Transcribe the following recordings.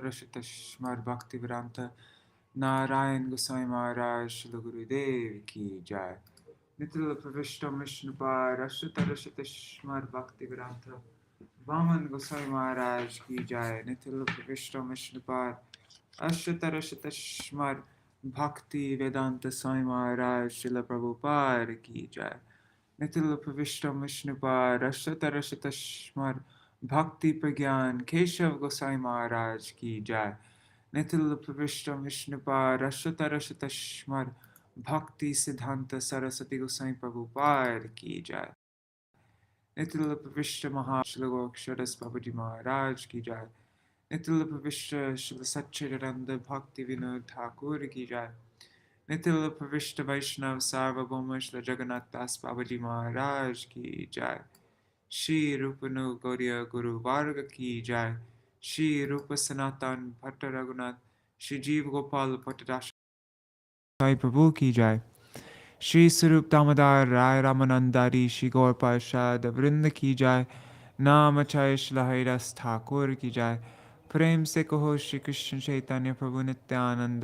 रचित श्रीमद् भक्ति-वेदांत नारायण गोसाई महाराज श्रील गुरुदेव की जय। नितिल प्रविष्ट विष्णुपाद रचित श्रीमद् भक्ति-वेदांत वामन गोसाई महाराज की जय। नितिल प्रविष्ट विष्णुपाद रचित श्रीमद् भक्ति-वेदांत स्वामी महाराज श्रील प्रभुपाद की जय। नितिल प्रविष्ट विष्णुपाद रचित श्रीमद् भक्ति प्रज्ञान केशव गोसाई महाराज की जय। नितिल प्रविष्ट विष्णुपाद रचित श्रीमद् भक्ति सिद्धांत सरस्वती गोसाई प्रभुपाद की जय। नितिल प्रविष्ट महाश्लोक बाबूजी महाराज की जय। नितिल प्रविष्ट श्री सच्चिदानंद भक्ति विनोद ठाकुर की जय। नितिल प्रविष्ट वैष्णव सार्वभौम श्री जगन्नाथ दास बाबूजी महाराज की जय। श्री रूपनु गौड़िया गुरु वार्ग की जय। श्री रूप सनातन भट्ट रघुनाथ श्री जीव गोपाल भट्टदास साई प्रभु की जय। श्री स्वरूप दामोदर राय रामानंदारी श्री गौर पार्षद वृंद की जय। नाम अक्षय श्री हरिदास ठाकुर की जय। प्रेम से कहो श्री कृष्ण चैतन्य प्रभु नित्यानंद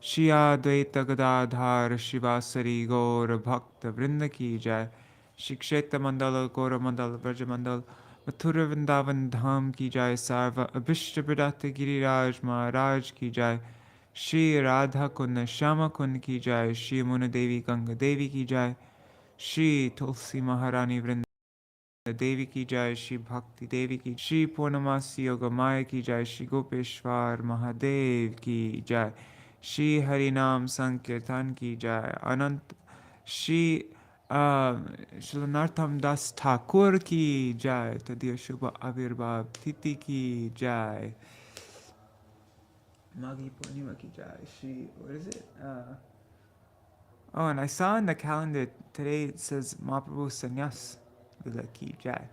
श्री अद्वैत गदाधर शिवासरी गौर भक्त वृंद की जय। श्री क्षेत्र मंडल गौर मंडल ब्रज मंडल मथुरा वृंदावन धाम की जय। सर्व अभिष्ट प्रदात गिरिराज महाराज की जय। श्री राधा कुंड श्यामा कुंड की जय। श्री मुन देवी गंगा देवी की जय। श्री तुलसी महारानी वृंद देवी की जय। श्री भक्ति देवी की, श्री पूर्णमासी योग माया की जय। श्री गोपेश्वर महादेव की जय। श्री हरिनाम संकीर्तन की जय। अनंत श्री नरोत्तम दास ठाकुर की जय। तदीय शुभ आविर्भाव तिथि की जय। Magi Purnima ki jai. Shri, what is it? Oh, and I saw in the calendar today it says Mahaprabhu Sannyas Lila ki jai.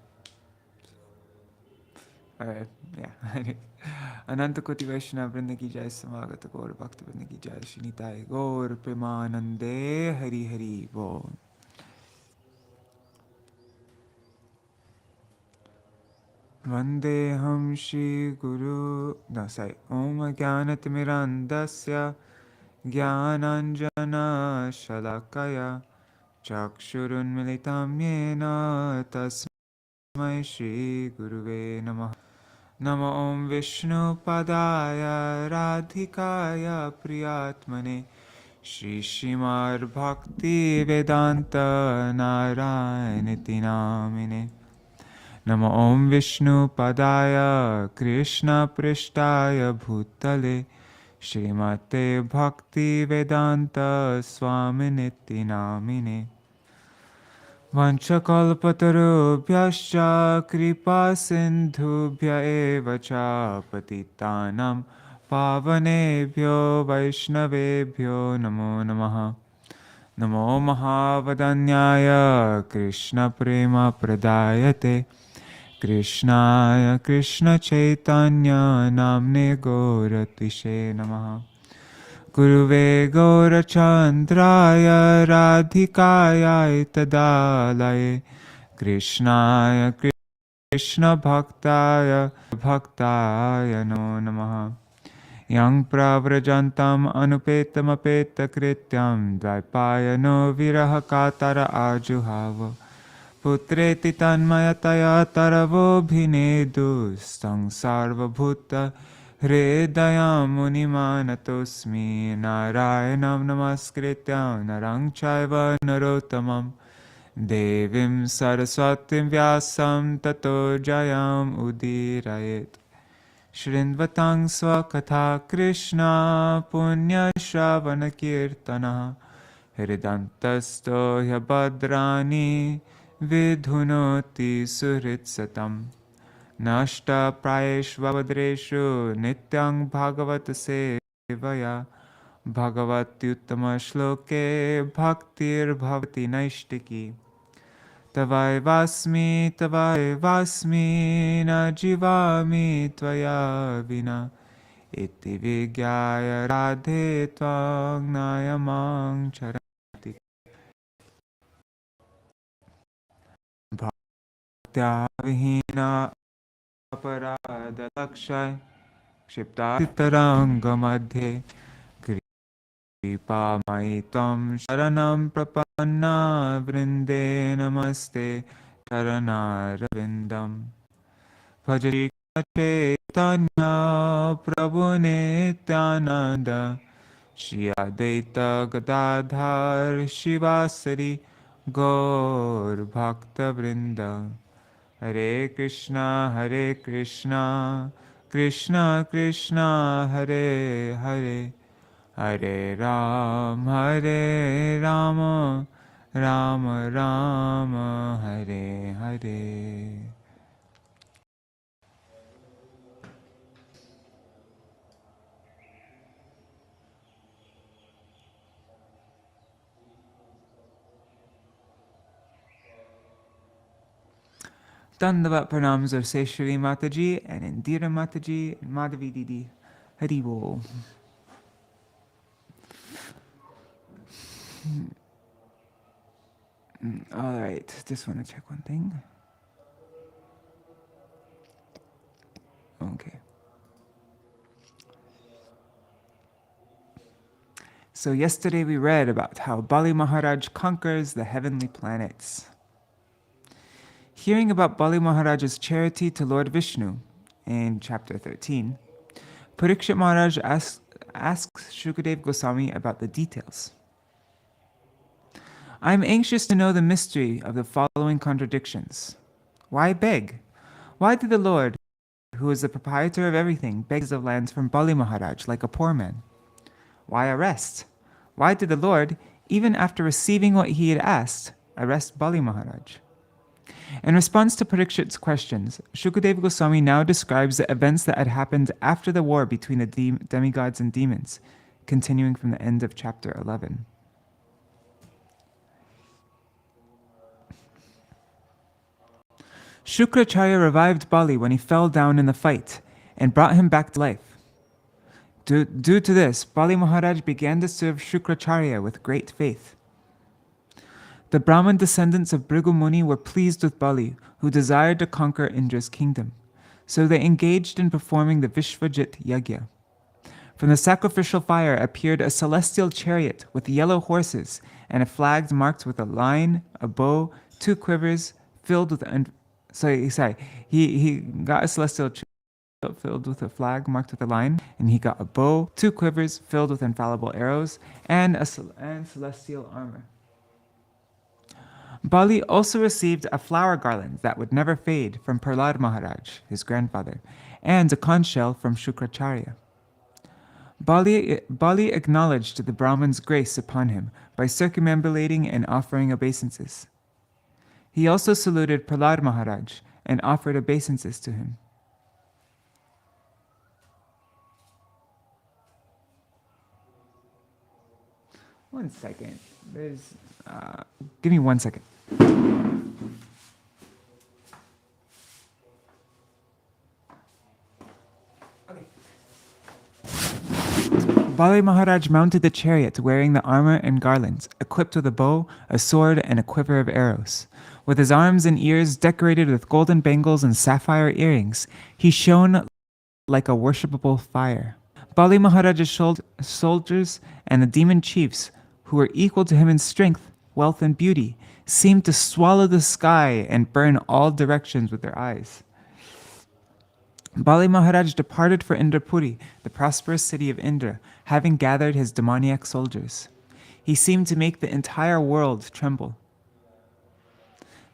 Yeah. Ananta Koti Vaishnava Vrinda ki jai. Samagata Gaur Bhakta Vrinda ki jai. Shri Nitai Gaur Premanande Hari Hari Bo. Vandeham Shri Guru. No, sorry. Om Jnanatimirandasya Jnananjana Shalakaya Chakshurunmilitam Yena Tasmai Shri Guruve Namah. Namo Om Vishnu Padaya Radhikaya Priyatmane Shri Śrīmad Bhakti Vedanta Narayaniti Namine. Namo Om Vishnu Padaya Krishna Prishtaya Bhutale Śrīmate Bhakti Vedanta Swaminiti Namine. Vanchakalpatarubhyascha kripa sindhubhya eva cha patitanam pavanebhyo vaishnavebhyo namo namaha. Namo Mahavadanyaya Krishna Prema Pradayate Krishnaya Krishna Chaitanya Namne Gauratishe Namaha. Guruve Gaurachandraya Radhikaya Tadalaye Krishnaya Krishna Bhaktaya Bhaktaya No Namaha. Yang pravrajantam anupetam apeta krityam dvaipayano viraha katara ajuhava putreti tanmayataya taravo bhinedu stang sarva bhuta hridayam munimanatosmi narayanam namaskrityam narang chaiva narottamam devim saraswatim vyasam tato jayam udirayet. Shrindvatang Swakatha Krishna Punya Shravana Kirtana Hridantasto Yabhadrani Vidhunoti Suhritsatam Nashta Prayeshvavadreshu Nityang Bhagavata Sevaya Bhagavati Uttama Shloke Bhaktir Bhavati Naishtiki. Tavai vasmi na jivami tvaya vina iti vigyaya radhe tvang nayamang charati bhaktya vihina aparada lakshay Kshiptaranga madhe Kripa maitam sharanam prapanna vrinde namaste Charanarvindam Bhajari Chaitanya Prabhu Nityananda Shri Advaita Gadadhar Shivasari Gaur Bhakta Vrinda Hare Krishna Krishna Krishna Hare Hare Hare Rama Rama Rama Hare Hare. Dandavat pranams of Seshri Mataji and Indira Mataji and Madhavi Didi. Hari Bol. All right, just want to check one thing. Okay. So yesterday we read about how Bali Maharaj conquers the heavenly planets. Hearing about Bali Maharaj's charity to Lord Viṣṇu in chapter 13, Parikshit Maharaj asks Shukadeva Goswami about the details. I am anxious to know the mystery of the following contradictions. Why beg? Why did the Lord, who is the proprietor of everything, beg of lands from Bali Maharaj like a poor man? Why arrest? Why did the Lord, even after receiving what he had asked, arrest Bali Maharaj? In response to Parikshit's questions, Shukadeva Goswami now describes the events that had happened after the war between the demigods and demons, continuing from the end of chapter 11. Shukracharya revived Bali when he fell down in the fight and brought him back to life. Due to this, Bali Maharaj began to serve Shukracharya with great faith. The Brahmin descendants of Bhrigu Muni were pleased with Bali, who desired to conquer Indra's kingdom, so they engaged in performing the Vishvajit Yagya. From the sacrificial fire appeared a celestial chariot with yellow horses and a flag marked with a line, a bow, 2 quivers filled with... He got a celestial chariot filled with a flag marked with a line, and he got a bow, 2 quivers filled with infallible arrows, and celestial armor. Bali also received a flower garland that would never fade from Prahlad Maharaj, his grandfather, and a conch shell from Shukracharya. Bali acknowledged the Brahman's grace upon him by circumambulating and offering obeisances. He also saluted Prahlad Maharaj and offered obeisances to him. One second. Give me 1 second. Okay. Bali Maharaj mounted the chariot wearing the armor and garlands, equipped with a bow, a sword, and a quiver of arrows. With his arms and ears decorated with golden bangles and sapphire earrings, he shone like a worshipable fire. Bali Maharaj's soldiers and the demon chiefs, who were equal to him in strength, wealth, and beauty, seemed to swallow the sky and burn all directions with their eyes. Bali Maharaj departed for Indrapuri, the prosperous city of Indra, having gathered his demoniac soldiers. He seemed to make the entire world tremble.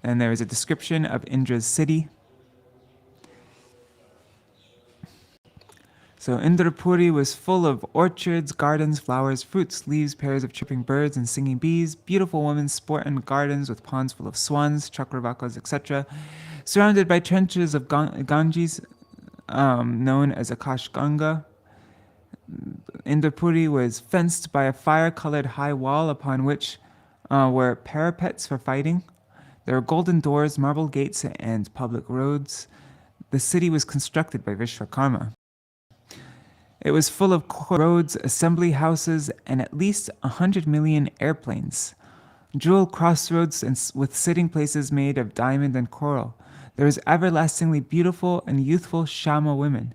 And there is a description of Indra's city. So Indrapuri was full of orchards, gardens, flowers, fruits, leaves, pairs of chirping birds and singing bees, beautiful women sport in gardens with ponds full of swans, chakravakas, etc., surrounded by trenches of Ganges, known as Akash Ganga. Indrapuri was fenced by a fire-colored high wall upon which were parapets for fighting. There were golden doors, marble gates, and public roads. The city was constructed by Vishwakarma. It was full of roads, assembly houses, and at least 100 million airplanes. Jewel crossroads with sitting places made of diamond and coral. There was everlastingly beautiful and youthful Shama women.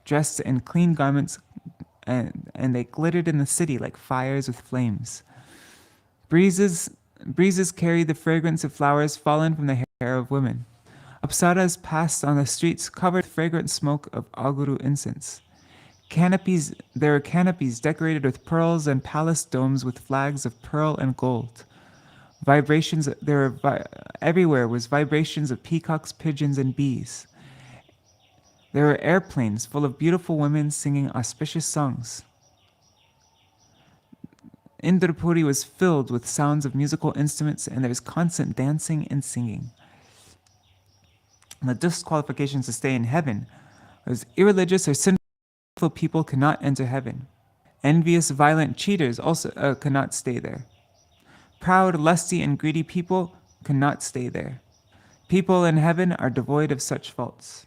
dressed in clean garments, and they glittered in the city like fires with flames. Breezes carried the fragrance of flowers fallen from the hair of women. Apsaras passed on the streets covered with fragrant smoke of aguru incense. There were canopies decorated with pearls and palace domes with flags of pearl and gold. Everywhere was vibrations of peacocks, pigeons, and bees. There were airplanes full of beautiful women singing auspicious songs. Indrapuri was filled with sounds of musical instruments, and there was constant dancing and singing. The disqualifications to stay in heaven was irreligious or sinful people cannot enter heaven. Envious, violent cheaters also cannot stay there. Proud, lusty, and greedy people cannot stay there. People in heaven are devoid of such faults.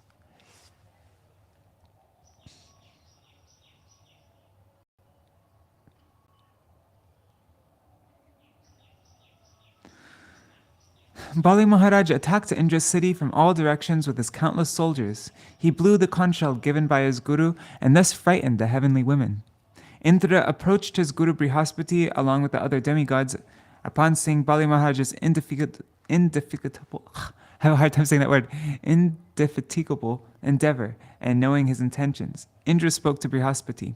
Bali Maharaj attacked Indra's city from all directions with his countless soldiers. He blew the conch shell given by his guru and thus frightened the heavenly women. Indra approached his guru Brihaspati along with the other demigods. Upon seeing Bali Maharaj's indefatigable endeavor and knowing his intentions, Indra spoke to Brihaspati.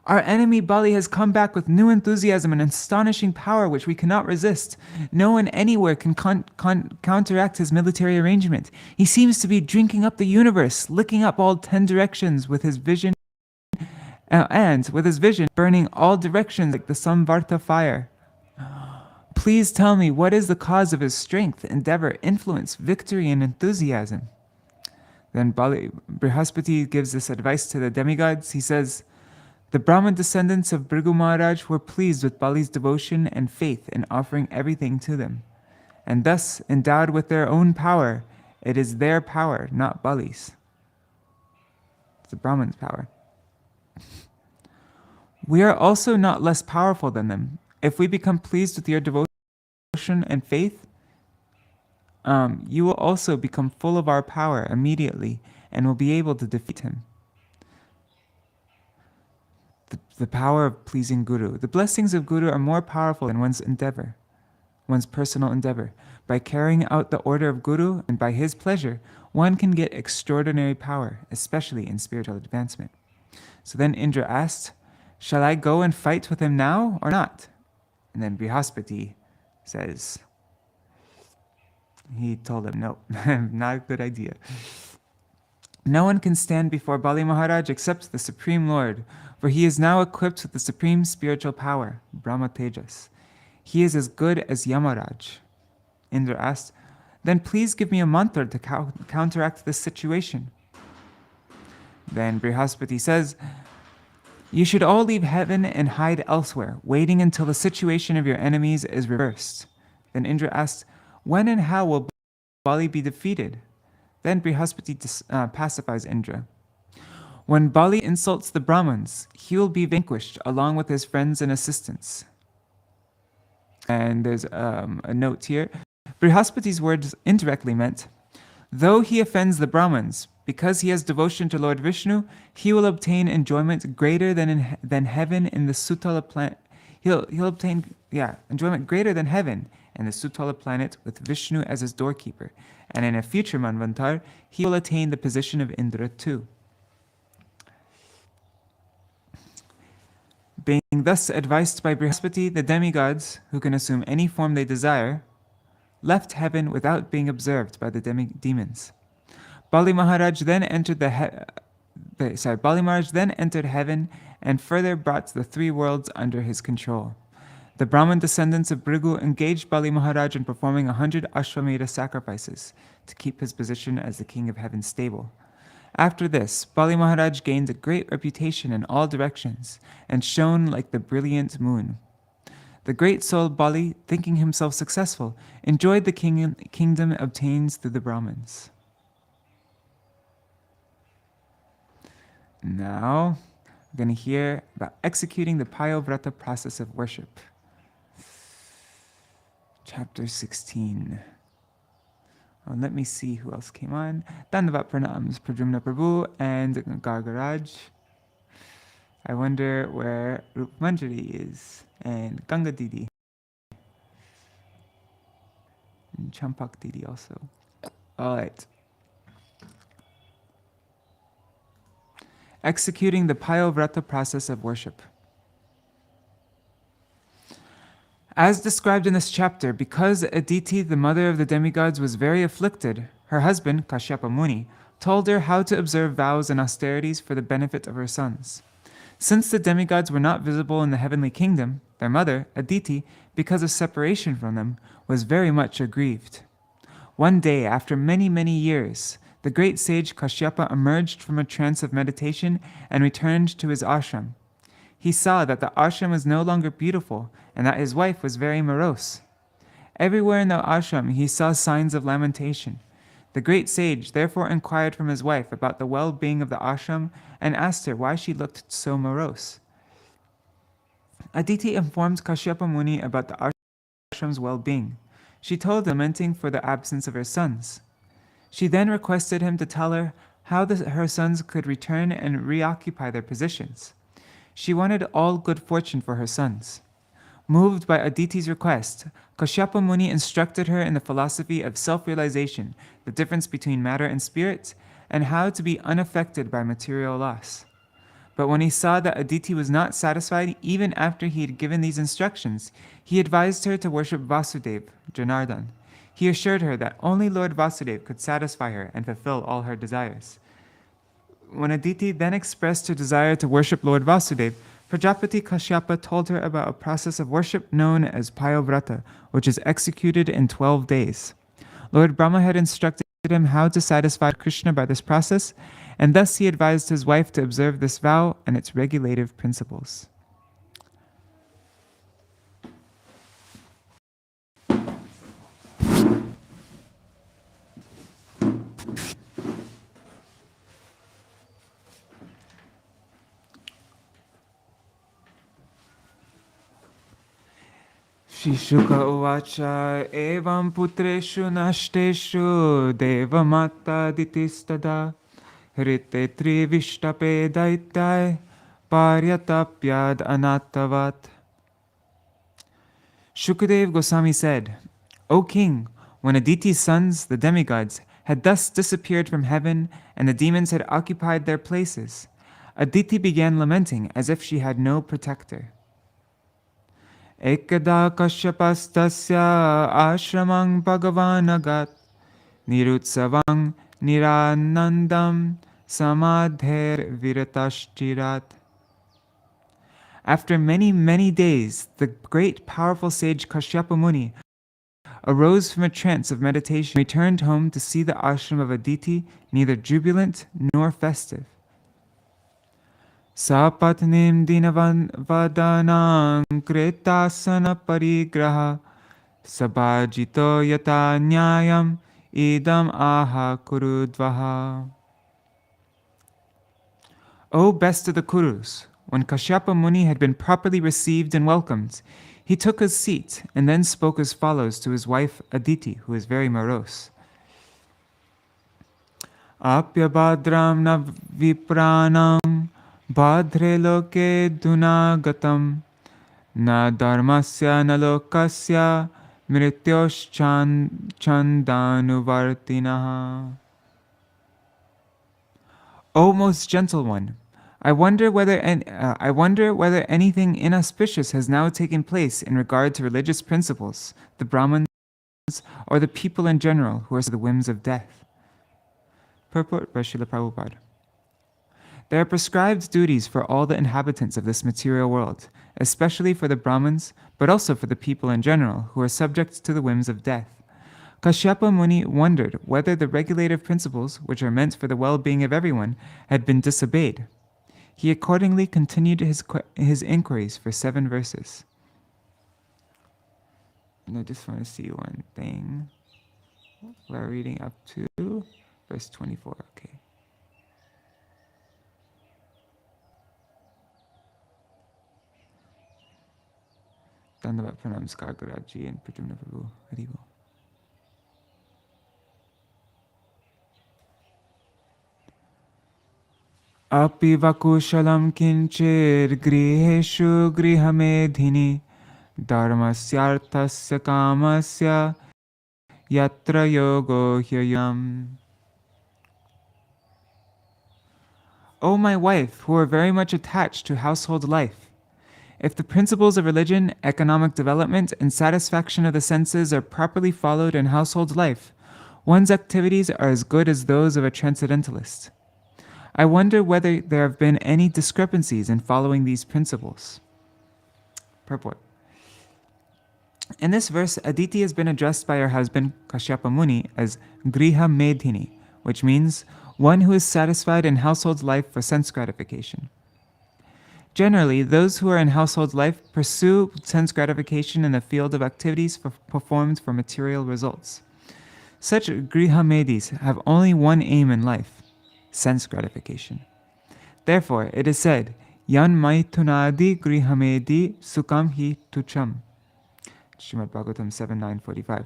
Our enemy Bali has come back with new enthusiasm and astonishing power which we cannot resist. No one anywhere can counteract his military arrangement. He seems to be drinking up the universe, licking up all 10 directions with his vision, and with his vision burning all directions like the Samvarta fire. Please tell me, what is the cause of his strength, endeavor, influence, victory, and enthusiasm? Then Brihaspati gives this advice to the demigods. He says, the Brahman descendants of Bhrigu Maharaj were pleased with Bali's devotion and faith in offering everything to them. And thus, endowed with their own power, it is their power, not Bali's. It's the Brahman's power. We are also not less powerful than them. If we become pleased with your devotion and faith, you will also become full of our power immediately and will be able to defeat him. The power of pleasing Guru. The blessings of Guru are more powerful than one's endeavor, one's personal endeavor. By carrying out the order of Guru and by his pleasure, one can get extraordinary power, especially in spiritual advancement. So then Indra asked, shall I go and fight with him now or not? And then Brihaspati says, he told him, no, not a good idea. No one can stand before Bali Maharaj except the Supreme Lord, for he is now equipped with the supreme spiritual power, Brahma Tejas. He is as good as Yamaraj. Indra asked, then please give me a mantra to counteract this situation. Then Brihaspati says, you should all leave heaven and hide elsewhere, waiting until the situation of your enemies is reversed. Then Indra asked, when and how will Bali be defeated? Then Brihaspati pacifies Indra. When Bali insults the Brahmins, he will be vanquished along with his friends and assistants. And there's a note here. Brihaspati's words indirectly meant, though he offends the Brahmins, because he has devotion to Lord Viṣṇu, he will obtain enjoyment greater than heaven in the Sutala planet. He'll obtain enjoyment greater than heaven in the Sutala planet with Viṣṇu as his doorkeeper. And in a future Manvantar, he will attain the position of Indra too. Being thus advised by Brihaspati, the demigods, who can assume any form they desire, left heaven without being observed by the demons. Bali Maharaj then entered heaven and further brought the 3 worlds under his control. The Brahman descendants of Bhrigu engaged Bali Maharaj in performing 100 Ashwamedha sacrifices to keep his position as the king of heaven stable. After this, Bali Maharaj gained a great reputation in all directions and shone like the brilliant moon. The great soul Bali, thinking himself successful, enjoyed the kingdom obtained through the Brahmins. Now, we're going to hear about executing the Payo-vrata process of worship. Chapter 16. Let me see who else came on. Dandavat Pranams, Pradyumna Prabhu, and Gargaraj. I wonder where Rup Manjari is, and Ganga Didi, and Champak Didi also. All right. Executing the Payo-vrata process of worship. As described in this chapter, because Aditi, the mother of the demigods, was very afflicted, her husband, Kaśyapa Muni, told her how to observe vows and austerities for the benefit of her sons. Since the demigods were not visible in the heavenly kingdom, their mother, Aditi, because of separation from them, was very much aggrieved. One day, after many, many years, the great sage Kaśyapa emerged from a trance of meditation and returned to his ashram. He saw that the ashram was no longer beautiful and that his wife was very morose. Everywhere in the ashram he saw signs of lamentation. The great sage therefore inquired from his wife about the well-being of the ashram and asked her why she looked so morose. Aditi informed Kaśyapa Muni about the ashram's well-being. She told him lamenting for the absence of her sons. She then requested him to tell her how her sons could return and reoccupy their positions. She wanted all good fortune for her sons. Moved by Aditi's request, Kaśyapa Muni instructed her in the philosophy of self-realization, the difference between matter and spirit, and how to be unaffected by material loss. But when he saw that Aditi was not satisfied even after he had given these instructions, he advised her to worship Vasudev, Janardhan. He assured her that only Lord Vasudev could satisfy her and fulfill all her desires. When Aditi then expressed her desire to worship Lord Vasudev, Prajapati Kaśyapa told her about a process of worship known as Payo-vrata, which is executed in 12 days. Lord Brahma had instructed him how to satisfy Krishna by this process, and thus he advised his wife to observe this vow and its regulative principles. Shishuka uvacha evam putreshu nashteshu devamata ditistada hrite trivishtape daitai paryatapyad anatavat. Shukadev Goswami said, O king, when Aditi's sons, the demigods, had thus disappeared from heaven and the demons had occupied their places, Aditi began lamenting as if she had no protector. Ekada Kaśyapastasya ashramang bhagavan agat nirutsavang niranandam samadher viratashchirat. After many, many days, the great powerful sage Kaśyapa Muni arose from a trance of meditation and returned home to see the ashram of Aditi neither jubilant nor festive. Sapatnim dinavan vadanam kretasana parigraha sabhajito yata nyayam idam aha kurudvaha. O best of the Kurus, when Kaśyapa Muni had been properly received and welcomed, he took his seat and then spoke as follows to his wife Aditi, who is very morose. Apyabhadram na vipranam Bhadre loke dunagatam na dharmasya na lokasya mrityos chandanuvartinaha. O most gentle one, I wonder whether anything inauspicious has now taken place in regard to religious principles, the Brahmins, or the people in general who are the whims of death. Purport by Srila Prabhupada. There are prescribed duties for all the inhabitants of this material world, especially for the Brahmins, but also for the people in general, who are subject to the whims of death. Kaśyapa Muni wondered whether the regulative principles, which are meant for the well-being of everyone, had been disobeyed. He accordingly continued his inquiries for 7 verses. And I just want to see one thing. We're reading up to verse 24, okay. Dandavat pranams Gargaraji and Pradyumna Prabhu. Haribo. Api vakushalam kinchir griheshu grihamedhini dharmasyarthasya kamasya yatra yogo hyayam. O my wife, who are very much attached to household life, if the principles of religion, economic development, and satisfaction of the senses are properly followed in household life, one's activities are as good as those of a transcendentalist. I wonder whether there have been any discrepancies in following these principles. Purport. In this verse, Aditi has been addressed by her husband, Kaśyapa Muni, as Griha Medhini, which means one who is satisfied in household life for sense gratification. Generally, those who are in household life pursue sense gratification in the field of activities performed for material results. Such grihamedis have only one aim in life, sense gratification. Therefore, it is said, Yan maitunadi grihamedi sukam hi tucham. Śrīmad-Bhāgavatam 7:9-45.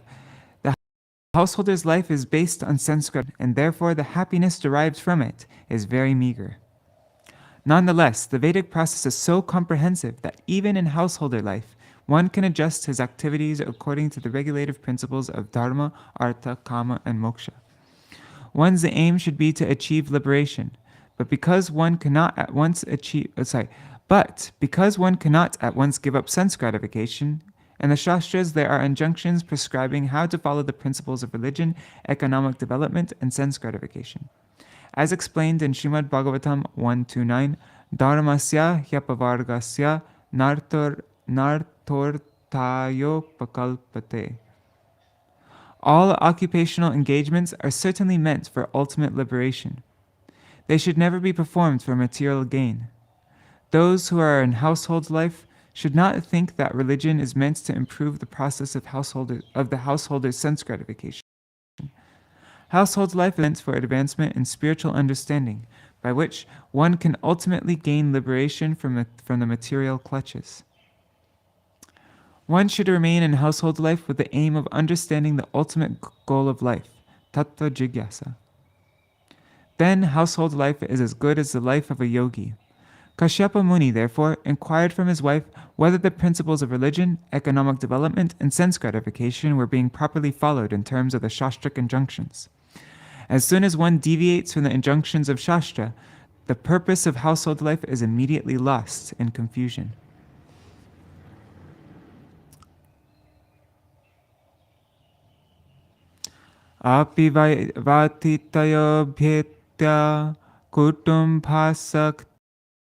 The householder's life is based on sense gratification, and therefore the happiness derived from it is very meager. Nonetheless, the Vedic process is so comprehensive that even in householder life, one can adjust his activities according to the regulative principles of dharma, artha, kama, and moksha. One's aim should be to achieve liberation, but because one cannot at once give up sense gratification, in the Shastras there are injunctions prescribing how to follow the principles of religion, economic development, and sense gratification. As explained in Śrīmad-Bhāgavatam 129, Dharmasya hyapavargasya nartortayo pakalpate. All occupational engagements are certainly meant for ultimate liberation. They should never be performed for material gain. Those who are in household life should not think that religion is meant to improve the process of the householder's sense gratification. Household life is meant for advancement in spiritual understanding, by which one can ultimately gain liberation from the material clutches. One should remain in household life with the aim of understanding the ultimate goal of life, tattva jigyasa. Then household life is as good as the life of a yogi. Kaśyapa Muni, therefore, inquired from his wife whether the principles of religion, economic development, and sense gratification were being properly followed in terms of the Shastric injunctions. As soon as one deviates from the injunctions of Shastra, the purpose of household life is immediately lost in confusion. Api vatitayo bhyetya kutumbhasak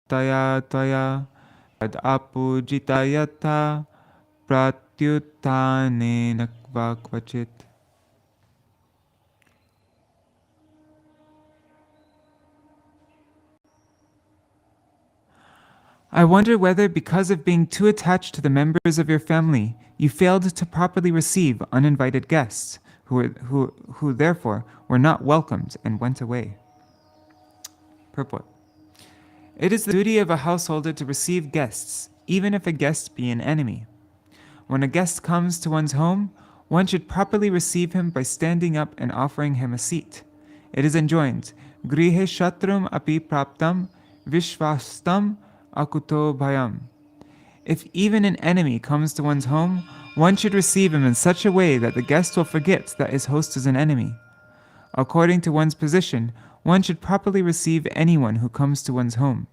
taya taya ad apujitayata pratyuttane nakva kvachit. I wonder whether, because of being too attached to the members of your family, you failed to properly receive uninvited guests, who therefore were not welcomed and went away. Purport. It is the duty of a householder to receive guests, even if a guest be an enemy. When a guest comes to one's home, one should properly receive him by standing up and offering him a seat. It is enjoined, Grihe shatrum api praptam vishvastam akuto bhayam. If even an enemy comes to one's home, one should receive him in such a way that the guest will forget that his host is an enemy. According to one's position, one should properly receive anyone who comes to one's home.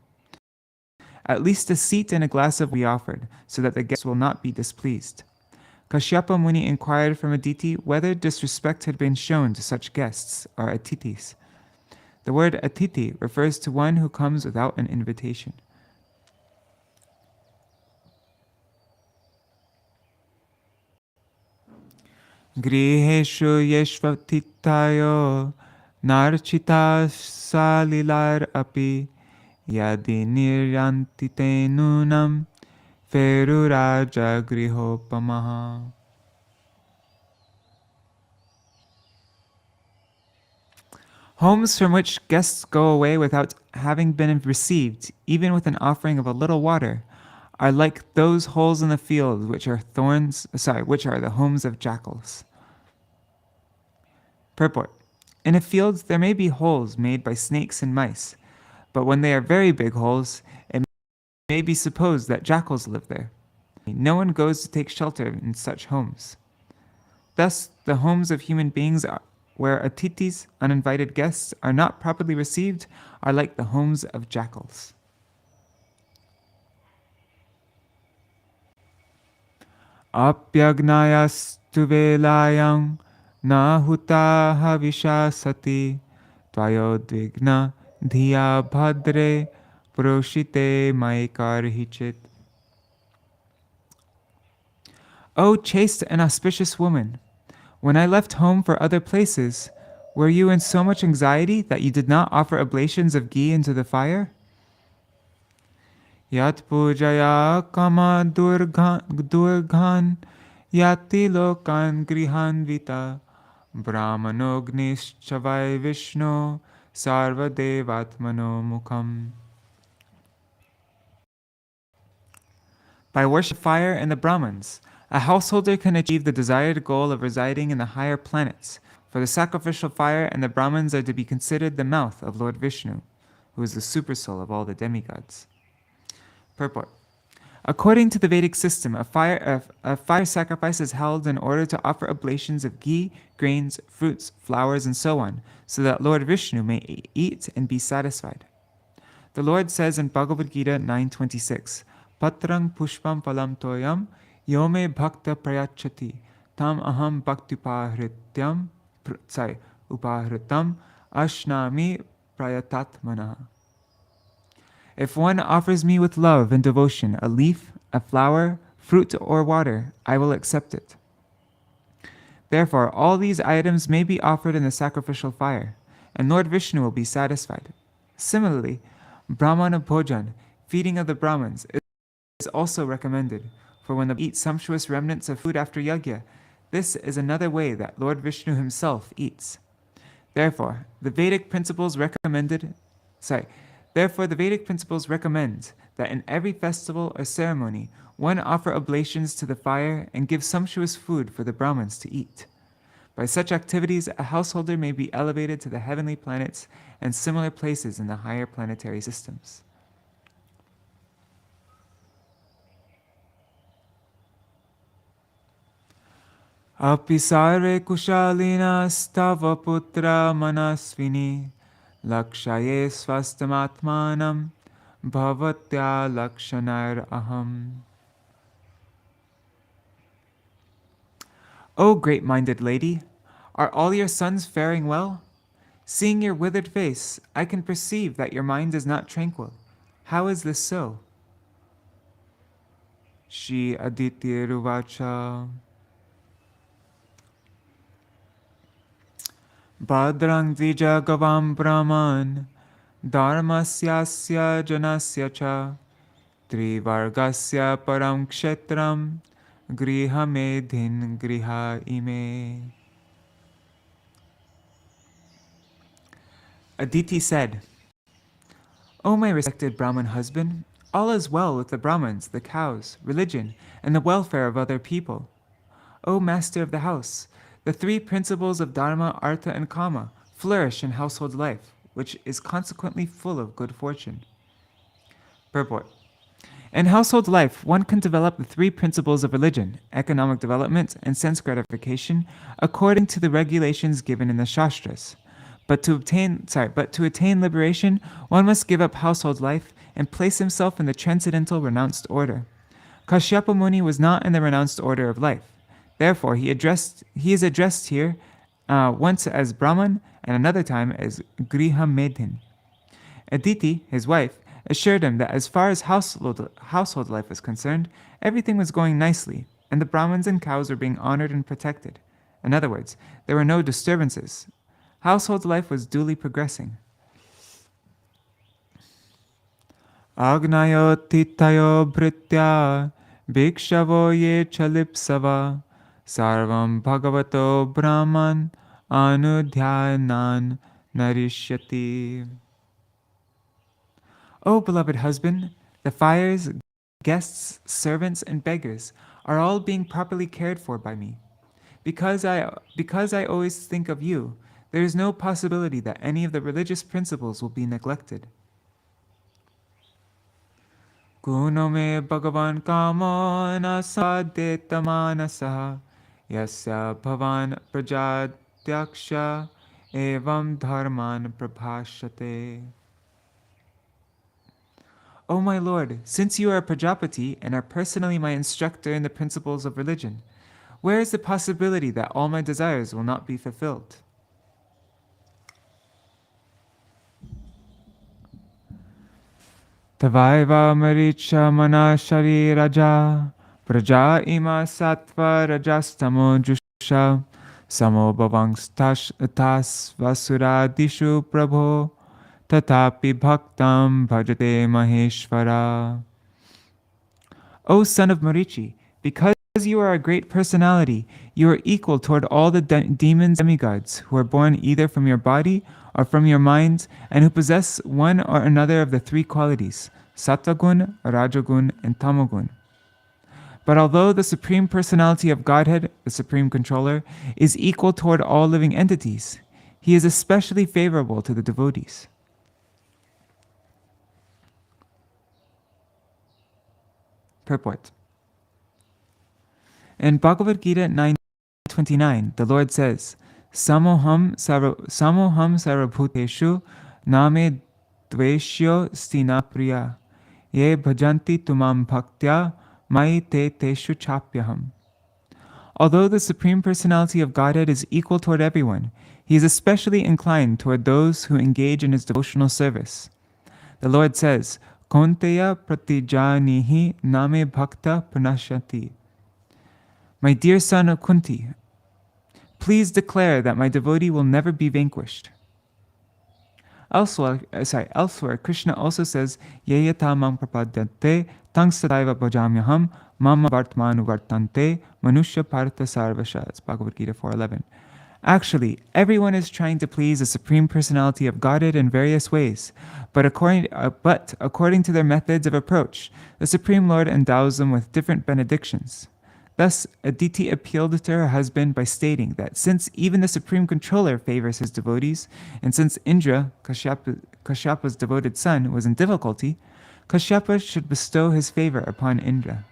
At least a seat and a glass of water be offered, so that the guest will not be displeased. Kaśyapa Muni inquired from Aditi whether disrespect had been shown to such guests, or atitis. The word atiti refers to one who comes without an invitation. Griheshu yeshvatitayo narchita salilar api yadi niryanti te nunam feruraja grihopamaha. Homes from which guests go away without having been received, even with an offering of a little water, are like those holes in the field which are the homes of jackals. Purport. In a field there may be holes made by snakes and mice, but when they are very big holes, it may be supposed that jackals live there. No one goes to take shelter in such homes. Thus, the homes of human beings where atitis, uninvited guests, are not properly received are like the homes of jackals. Apyagnayastu velayam nahuta havisha sati tvayodvigna dhiya bhadre proshite maikarhichit. O chaste and auspicious woman, when I left home for other places, were you in so much anxiety that you did not offer oblations of ghee into the fire? Yat pujaya kama durghan yati lokan grihan vita brahmanognischavai Viṣṇu sarva devatmano mukham. By worship fire and the Brahmins, a householder can achieve the desired goal of residing in the higher planets, for the sacrificial fire and the Brahmins are to be considered the mouth of Lord Viṣṇu, who is the supersoul of all the demigods. Purport. According to the Vedic system, a fire sacrifice is held in order to offer oblations of ghee, grains, fruits, flowers, and so on, so that Lord Viṣṇu may eat and be satisfied. The Lord says in Bhagavad Gita 9:26, Patrang pushpam palam toyam yome bhakta prayachati tam aham bhaktupahritam ashnami prayatatmana. If one offers me with love and devotion a leaf, a flower, fruit, or water, I will accept it. Therefore, all these items may be offered in the sacrificial fire, and Lord Viṣṇu will be satisfied. Similarly, Brahmana Bhojan, feeding of the Brahmins, is also recommended, for when they eat sumptuous remnants of food after yajna, this is another way that Lord Viṣṇu himself eats. Therefore, the Vedic principles recommend that in every festival or ceremony, one offer oblations to the fire and give sumptuous food for the Brahmins to eat. By such activities, a householder may be elevated to the heavenly planets and similar places in the higher planetary systems. Apisare kushalina stava putra manasvini lakshaye svastamatmanam bhavatya lakshanar aham. O great-minded lady, are all your sons faring well? Seeing your withered face, I can perceive that your mind is not tranquil. How is this so? Shri Aditi Ruvacha. Bhadrang Dvija Gavam Brahman Dharmasyasya Janasya Cha Trivargasya Param Kshetram Griha Medhin Griha Ime. Aditi said, O my respected Brahman husband, all is well with the Brahmins, the cows, religion, and the welfare of other people. O master of the house, the three principles of Dharma, Artha, and Kama flourish in household life, which is consequently full of good fortune. Purport. In household life, one can develop the three principles of religion, economic development, and sense gratification, according to the regulations given in the Shastras. But to attain liberation, one must give up household life and place himself in the transcendental renounced order. Kaśyapa Muni was not in the renounced order of life. Therefore, he is addressed here once as Brahman and another time as Griha Medhin. Aditi, his wife, assured him that as far as household life was concerned, everything was going nicely, and the Brahmins and cows were being honored and protected. In other words, there were no disturbances. Household life was duly progressing. Agnayo titayo bhritya bhikshavo ye chalipsava sarvam bhagavato brahman anudhyanan narishyati. O beloved husband, the fires, guests, servants, and beggars are all being properly cared for by me. Because I always think of you, there is no possibility that any of the religious principles will be neglected. Kuno me Bhagavan kamo na sadeta manasa yasya bhavan prajatyaksha evam dharman prabhashate. O my Lord, since you are Prajapati and are personally my instructor in the principles of religion, where is the possibility that all my desires will not be fulfilled? Tavaiva maricha manashari raja praja ima sattva rajastamo jusha samo bhavangs tas vasuradishu prabho tatapi bhaktam bhajate maheshvara. O son of Marichi, because you are a great personality, you are equal toward all the demons and demigods who are born either from your body or from your mind and who possess one or another of the three qualities, Sattvagun, Rajagun, and Tamagun. But although the Supreme Personality of Godhead, the Supreme Controller, is equal toward all living entities, he is especially favorable to the devotees. Purport. In Bhagavad Gita 9:29, the Lord says, Samoham sarabhuteshu name dveshyo stina priya ye bhajanti tumam bhaktya mai te teshu chapyaham. Although the Supreme Personality of Godhead is equal toward everyone, he is especially inclined toward those who engage in his devotional service. The Lord says, Konteya pratijanihi name bhakta pranashati. My dear son of Kunti, please declare that my devotee will never be vanquished. Elsewhere, Krishna also says, Yeyata mam prapadyante tang sadaiva bhajamyaham mama vartmanu vartante manusya partha sarvasha. It's Bhagavad Gita 4:11. Actually, everyone is trying to please the Supreme Personality of Godhead in various ways, but according to their methods of approach, the Supreme Lord endows them with different benedictions. Thus, Aditi appealed to her husband by stating that since even the Supreme Controller favors his devotees, and since Indra, Kaśyapa's devoted son, was in difficulty, Kaśyapa should bestow his favor upon Indra.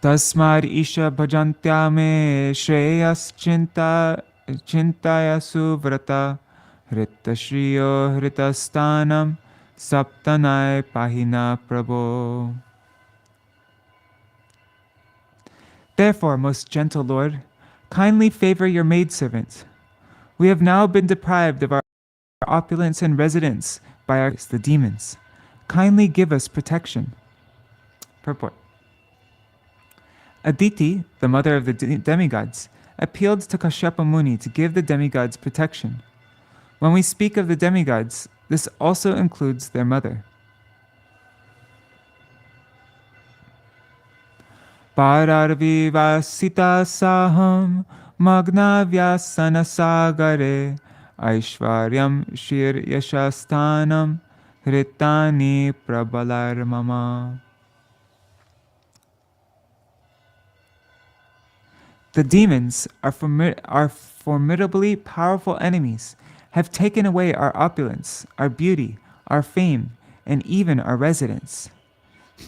Tasmad isha bhajantya me shreyas chintaya suvrata hrita shriyo hrita stanam saptanai pahina prabho. Therefore, most gentle Lord, kindly favor your maidservant. We have now been deprived of our opulence and residence by the demons. Kindly give us protection. Purport. Aditi, the mother of the demigods, appealed to Kaśyapa Muni to give the demigods protection. When we speak of the demigods, this also includes their mother. Pararvi vasita saham magna vyasana sagare aishvaryam shir yashastanam hritani prabalar mama. The demons are formidably powerful enemies, have taken away our opulence, our beauty, our fame, and even our residence.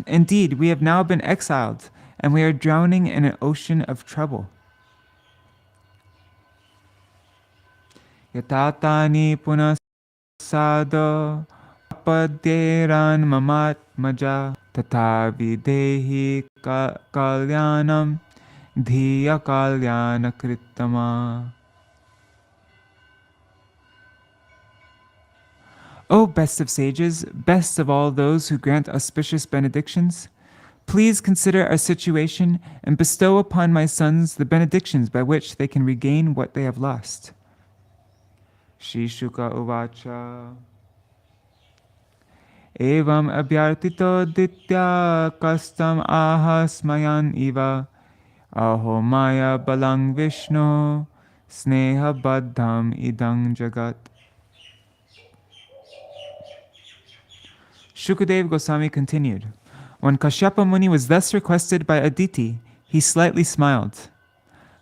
Indeed, we have now been exiled, and we are drowning in an ocean of trouble. Yatatani punasado apadyeran mamatmaja tata videhi kalyanam dhiya kalyana krittama. O best of sages, best of all those who grant auspicious benedictions, please consider our situation and bestow upon my sons the benedictions by which they can regain what they have lost. Shri Shuka Uvacha. Evam abhyartito ditya kastam ahasmayan iva aho maya balang Viṣṇu sneha baddham idang jagat. Shukadev Goswami continued, when Kaśyapa Muni was thus requested by Aditi, he slightly smiled.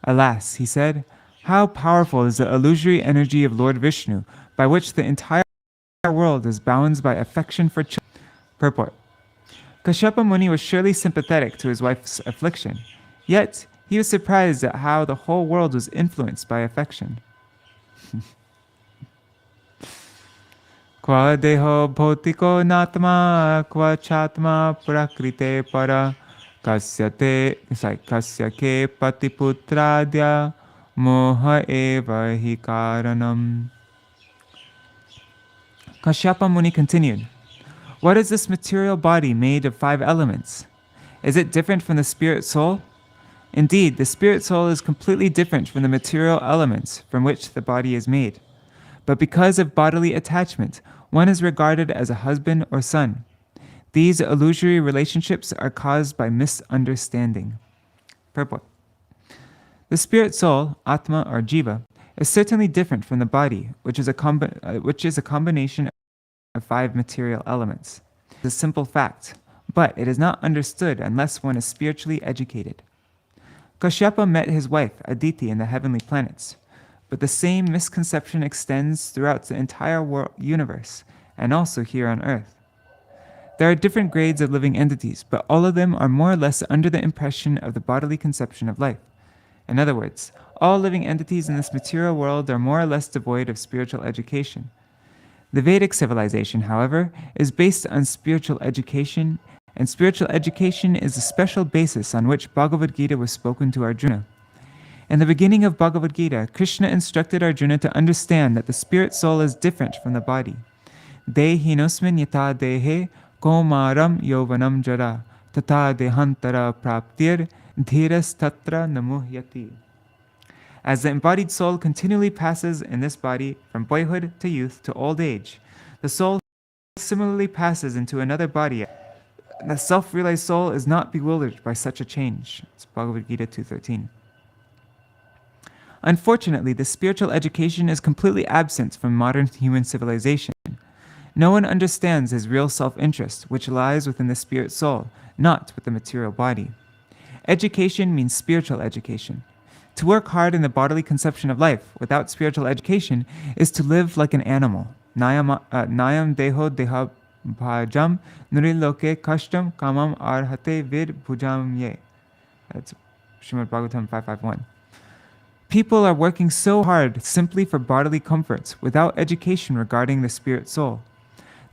Alas, he said, how powerful is the illusory energy of Lord Viṣṇu, by which the entire world is bound by affection for children. Purport. Kaśyapa Muni was surely sympathetic to his wife's affliction, yet he was surprised at how the whole world was influenced by affection. Kva deho bhautiko natma kva chatma prakrite para kasyake patiputradya moha eva hi karanam. Kaśyapa Muni continued, what is this material body made of 5 elements? Is it different from the spirit soul? Indeed, the spirit soul is completely different from the material elements from which the body is made. But because of bodily attachment, one is regarded as a husband or son. These illusory relationships are caused by misunderstanding. Purport. The spirit soul, Atma or Jiva, is certainly different from the body, which is a combination of 5 material elements. It's a simple fact, but it is not understood unless one is spiritually educated. Kaśyapa met his wife, Aditi, in the heavenly planets, but the same misconception extends throughout the entire universe, and also here on Earth. There are different grades of living entities, but all of them are more or less under the impression of the bodily conception of life. In other words, all living entities in this material world are more or less devoid of spiritual education. The Vedic civilization, however, is based on spiritual education, and spiritual education is a special basis on which Bhagavad Gita was spoken to Arjuna. In the beginning of Bhagavad Gita, Krishna instructed Arjuna to understand that the spirit soul is different from the body. Dehinosmin yata dehe komaram yovanam jara tata dehantara praptir dhiras tatra namuhyati. As the embodied soul continually passes in this body from boyhood to youth to old age, the soul similarly passes into another body. The self-realized soul is not bewildered by such a change. It's Bhagavad Gita 2.13. Unfortunately, the spiritual education is completely absent from modern human civilization. No one understands his real self-interest, which lies within the spirit soul, not with the material body. Education means spiritual education. To work hard in the bodily conception of life without spiritual education is to live like an animal. Nayam deho deha bhajam nuriloke kashtam kamam arhate vid bhujam ye. That's Śrīmad-Bhāgavatam 551. People are working so hard simply for bodily comforts without education regarding the spirit soul.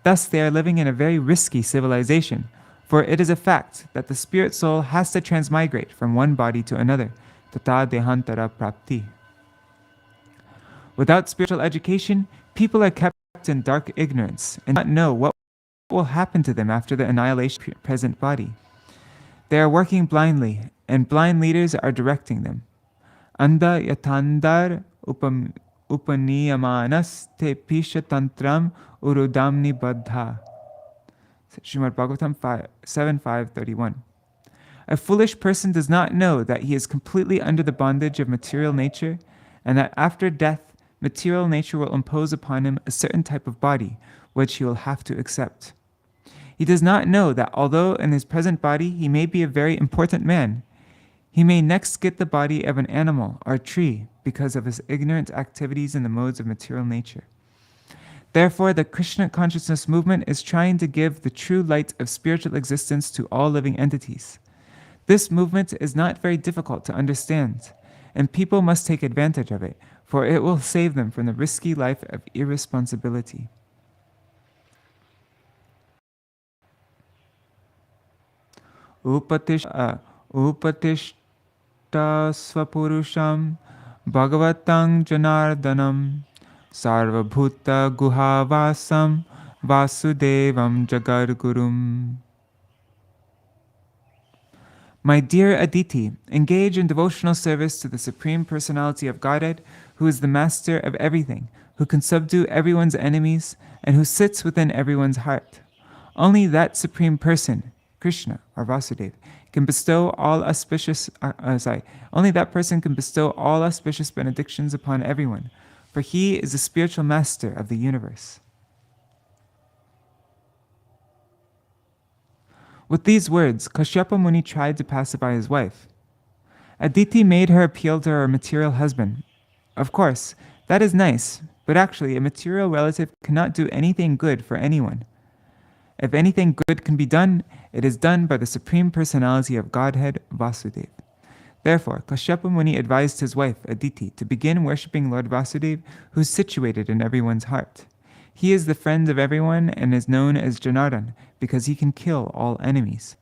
Thus they are living in a very risky civilization, for it is a fact that the spirit soul has to transmigrate from one body to another. Tata dehantara prapti. Without spiritual education, people are kept in dark ignorance and do not know what will happen to them after the annihilation of the present body. They are working blindly, and blind leaders are directing them. Anda yatandar upaniyamanas te pisha tantram urudamni baddha. Śrīmad-Bhāgavatam 7.5.31. A foolish person does not know that he is completely under the bondage of material nature, and that after death, material nature will impose upon him a certain type of body, which he will have to accept. He does not know that although in his present body he may be a very important man, he may next get the body of an animal or a tree because of his ignorant activities in the modes of material nature. Therefore, the Krishna consciousness movement is trying to give the true light of spiritual existence to all living entities. This movement is not very difficult to understand, and people must take advantage of it, for it will save them from the risky life of irresponsibility. Upatishta svapurusham bhagavatang janardanam sarvabhuta guhavasam vasudevam jagargurum. My dear Aditi, engage in devotional service to the Supreme Personality of Godhead, who is the master of everything, who can subdue everyone's enemies, and who sits within everyone's heart. Only that Supreme Person, Krishna or Vasudeva, can bestow all auspicious only that person can bestow all auspicious benedictions upon everyone, for he is the spiritual master of the universe. With these words, Kaśyapa Muni tried to pacify his wife. Aditi made her appeal to her material husband. Of course, that is nice, But actually, a material relative cannot do anything good for anyone. If anything good can be done, it is done by the Supreme Personality of Godhead, Vasudeva. Therefore, Kaśyapa Muni advised his wife, Aditi, to begin worshipping Lord Vasudeva, who is situated in everyone's heart. He is the friend of everyone and is known as Janardhan because he can kill all enemies.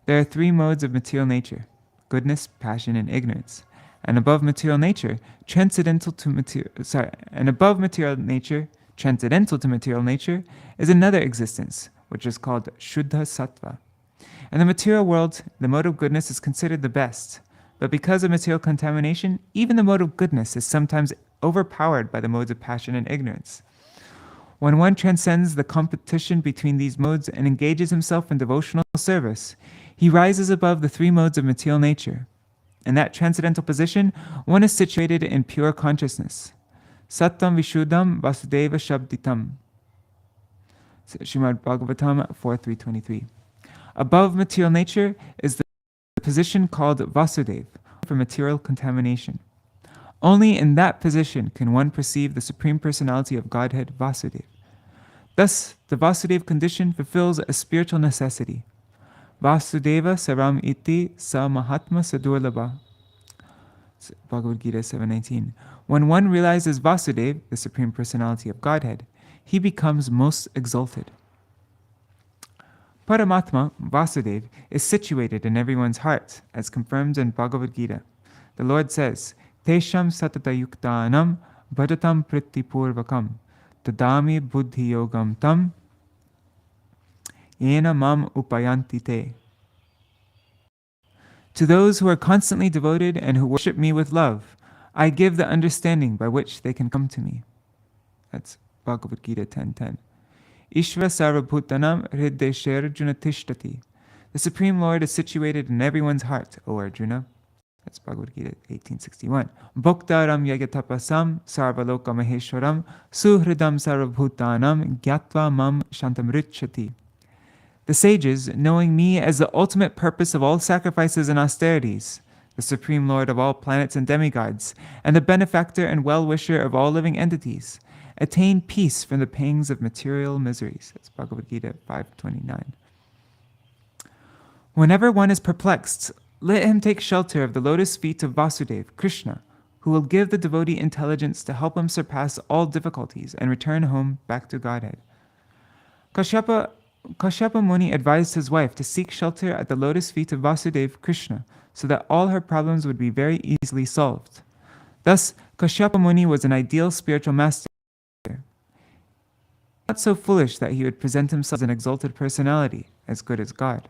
There are three modes of material nature: goodness, passion, and ignorance. And above material nature, transcendental to material nature, is another existence, which is called Shuddha Sattva. In the material world, the mode of goodness is considered the best, but because of material contamination, even the mode of goodness is sometimes overpowered by the modes of passion and ignorance. When one transcends the competition between these modes and engages himself in devotional service, he rises above the three modes of material nature. In that transcendental position, one is situated in pure consciousness. Sattam Vishuddham Vasudeva Shabditam. Śrīmad-Bhāgavatam 4.3.23. Above material nature is the position called Vasudeva for material contamination. Only in that position can one perceive the Supreme Personality of Godhead, Vasudeva. Thus, the Vasudeva condition fulfills a spiritual necessity. Vasudeva Saram Iti Sa Mahatma Sadurlabha. Bhagavad Gita 7.19. When one realizes Vasudeva, the Supreme Personality of Godhead, he becomes most exalted. Paramatma, Vasudeva, is situated in everyone's heart, as confirmed in Bhagavad Gita. The Lord says, Tesham satata yuktanam bhadatam pritipurvakam tadami buddhi yogam tam yena mam upayanti te. To those who are constantly devoted and who worship me with love, I give the understanding by which they can come to me. That's Bhagavad Gita 10.10. Ishvara sarvabhutanam hridesher Arjuna tishtati. The Supreme Lord is situated in everyone's heart, O Arjuna. That's Bhagavad Gita 18.61. Bhoktaram yagatapasam sarvaloka maheshwaram suhridam sarvabhutanam gyatva mam shantamrichati. The sages, knowing me as the ultimate purpose of all sacrifices and austerities, the Supreme Lord of all planets and demigods, and the benefactor and well-wisher of all living entities, attain peace from the pangs of material miseries. That's Bhagavad Gita 5.29. Whenever one is perplexed, let him take shelter of the lotus feet of Vasudeva, Krishna, who will give the devotee intelligence to help him surpass all difficulties and return home back to Godhead. Kaśyapa Muni advised his wife to seek shelter at the lotus feet of Vasudeva, Krishna, so that all her problems would be very easily solved. Thus, Kaśyapa Muni was an ideal spiritual master. Not so foolish that he would present himself as an exalted personality, as good as God.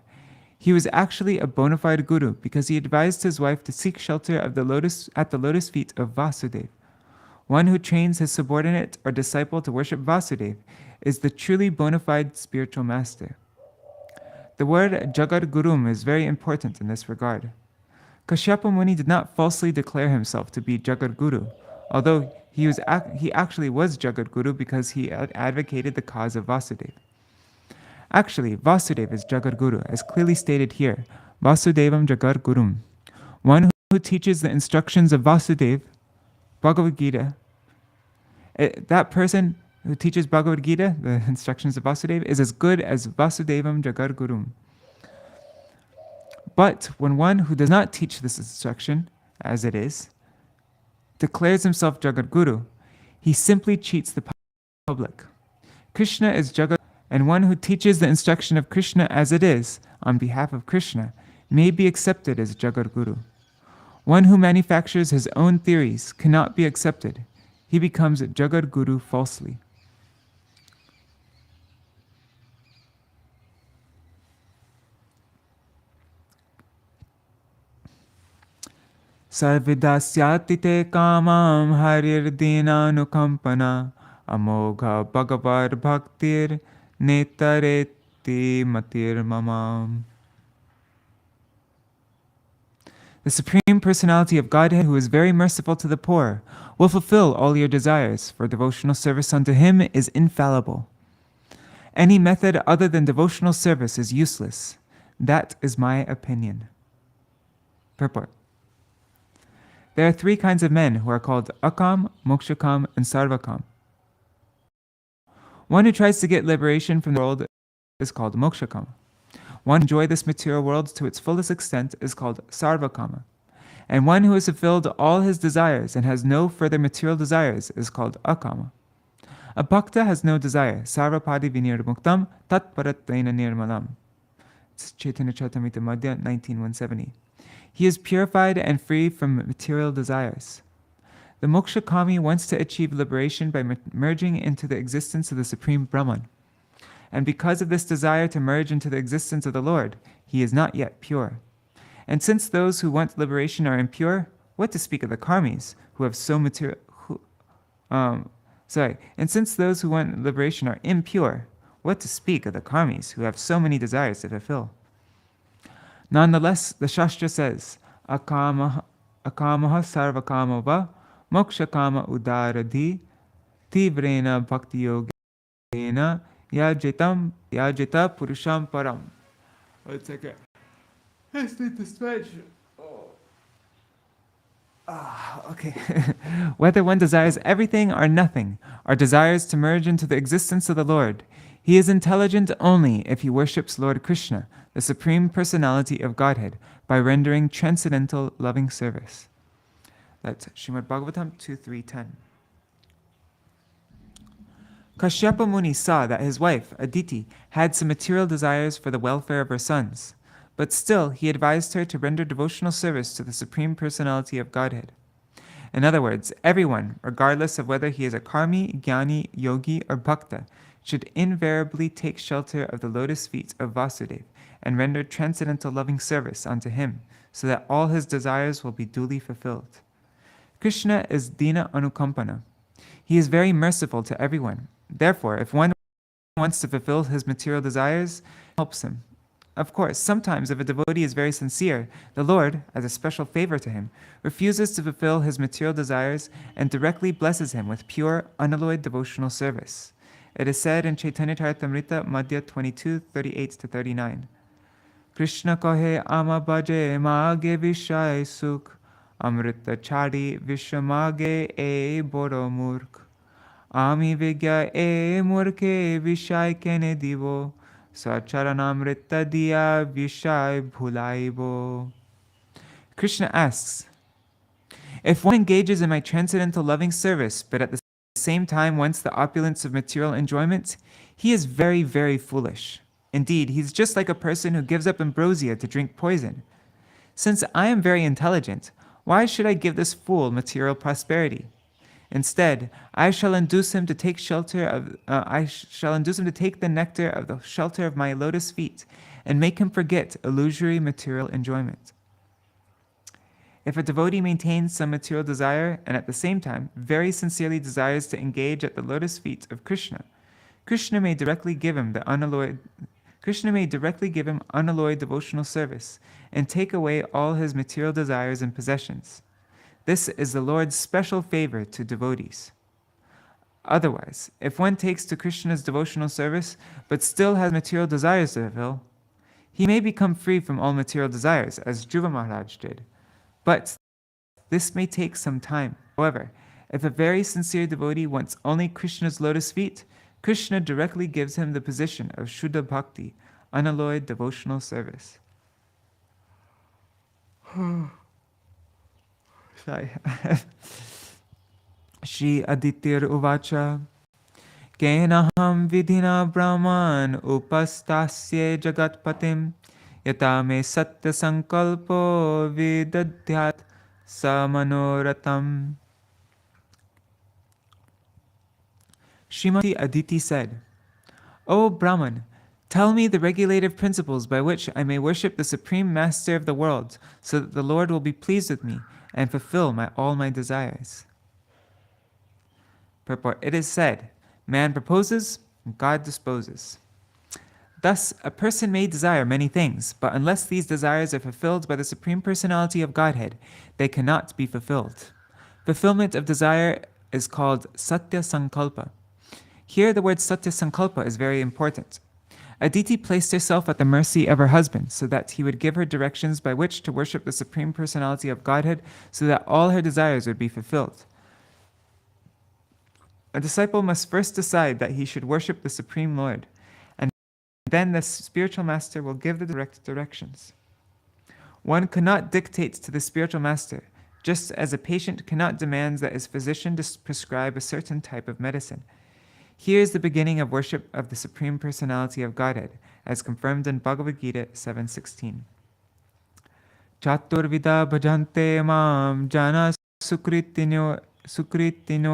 He was actually a bona fide guru because he advised his wife to seek shelter at the lotus feet of Vasudeva. One who trains his subordinate or disciple to worship Vasudeva is the truly bona fide spiritual master. The word Jagadgurum is very important in this regard. Kaśyapa Muni did not falsely declare himself to be Jagadguru, although he actually was Jagadguru because he advocated the cause of Vasudeva. Actually, Vasudeva is Jagadguru, as clearly stated here, Vasudevam Jagadgurum. One who teaches the instructions of Vasudeva, Bhagavad Gita, that person who teaches Bhagavad Gita, the instructions of Vasudeva, is as good as Vasudevam Jagadgurum. But when one who does not teach this instruction, as it is, declares himself Jagadguru, he simply cheats the public. Krishna is Jagadguru, and one who teaches the instruction of Krishna as it is, on behalf of Krishna, may be accepted as Jagadguru. One who manufactures his own theories cannot be accepted. He becomes Jagadguru falsely. Sarvidasyati te kamam harirdinanukampana amogha bhagavad bhaktir netareti matir mamam. The Supreme Personality of Godhead, who is very merciful to the poor, will fulfill all your desires, for devotional service unto him is infallible. Any method other than devotional service is useless. That is my opinion. Purport. There are three kinds of men who are called akam, mokshakam, and sarvakam. One who tries to get liberation from the world is called mokshakama. One who enjoys this material world to its fullest extent is called sarvakama. And one who has fulfilled all his desires and has no further material desires is called akama. A bhakta has no desire. Sarvapadi vinirmuktam tat paratraina nirmalam. It's Chaitanya Charitamrita Madhya 19:170. He is purified and free from material desires. The mokshakami wants to achieve liberation by merging into the existence of the Supreme Brahman. And because of this desire to merge into the existence of the Lord, he is not yet pure. And since those who want liberation are impure, what to speak of the karmis who have so material... And since those who want liberation are impure, what to speak of the karmis who have so many desires to fulfill? Nonetheless, the Shastra says, akamaha sarvakama va mokshakama udaradhi tivrena bhakti yogena yajita purusham param. One second. Let's need to stretch. Okay. Whether one desires everything or nothing, or desires to merge into the existence of the Lord, he is intelligent only if he worships Lord Krishna, the Supreme Personality of Godhead, by rendering transcendental loving service. That's Śrīmad-Bhāgavatam 2.3.10. Kaśyapa Muni saw that his wife, Aditi, had some material desires for the welfare of her sons, but still he advised her to render devotional service to the Supreme Personality of Godhead. In other words, everyone, regardless of whether he is a karmi, jnani, yogi, or bhakta, should invariably take shelter of the lotus feet of Vasudeva and render transcendental loving service unto him, so that all his desires will be duly fulfilled. Krishna is Dina Anukampana. He is very merciful to everyone. Therefore, if one wants to fulfill his material desires, helps him. Of course, sometimes if a devotee is very sincere, the Lord, as a special favor to him, refuses to fulfill his material desires and directly blesses him with pure, unalloyed devotional service. It is said in Chaitanya Charitamrita Madhya 22:38-39. Krishna kohe ama bhaje mage vishai sukh, amrita chari vishamage e boro murk. Ami vigya e murke vishai kene divo, sacharanamrita diya vishai bhulaibo. Krishna asks, if one engages in my transcendental loving service, but at the same time wants the opulence of material enjoyment, he is very, very foolish. Indeed, he's just like a person who gives up ambrosia to drink poison. Since I am very intelligent, why should I give this fool material prosperity? Instead, I shall induce him to take the nectar of the shelter of my lotus feet and make him forget illusory material enjoyment. If a devotee maintains some material desire and at the same time very sincerely desires to engage at the lotus feet of Krishna, Krishna may directly give him unalloyed devotional service and take away all his material desires and possessions. This is the Lord's special favor to devotees. Otherwise, if one takes to Krishna's devotional service but still has material desires to fulfill, he may become free from all material desires, as Dhruva Maharaj did. But this may take some time. However, if a very sincere devotee wants only Krishna's lotus feet, Krishna directly gives him the position of Shuddha Bhakti, unalloyed devotional service. Shri Aditir Uvacha Kenaham vidhina brahman upastasye jagatpatim yata me satya sankalpo vidadhyat samanoratam. Srimati Aditi said, O Brahman, tell me the regulative principles by which I may worship the Supreme Master of the world, so that the Lord will be pleased with me and fulfill all my desires. Purport. It is said, man proposes, God disposes. Thus, a person may desire many things, but unless these desires are fulfilled by the Supreme Personality of Godhead, they cannot be fulfilled. Fulfillment of desire is called Satya Sankalpa. Here, the word Satya Sankalpa is very important. Aditi placed herself at the mercy of her husband so that he would give her directions by which to worship the Supreme Personality of Godhead so that all her desires would be fulfilled. A disciple must first decide that he should worship the Supreme Lord, and then the spiritual master will give the direct directions. One cannot dictate to the spiritual master, just as a patient cannot demand that his physician prescribe a certain type of medicine. Here is the beginning of worship of the Supreme Personality of Godhead, as confirmed in Bhagavad Gita 7:16. Chaturvida bhajante mam jana sukritino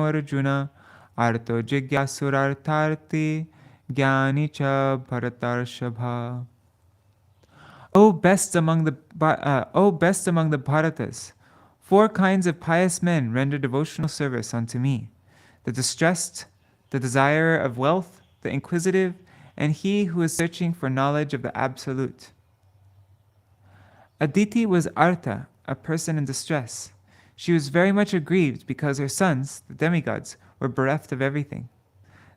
arjuna arto jigyasurartarti jnani cha bharatarshabha. O best among the Bharatas, 4 kinds of pious men render devotional service unto me: the distressed, the desirer of wealth, the inquisitive, and he who is searching for knowledge of the Absolute. Aditi was Artha, a person in distress. She was very much aggrieved because her sons, the demigods, were bereft of everything.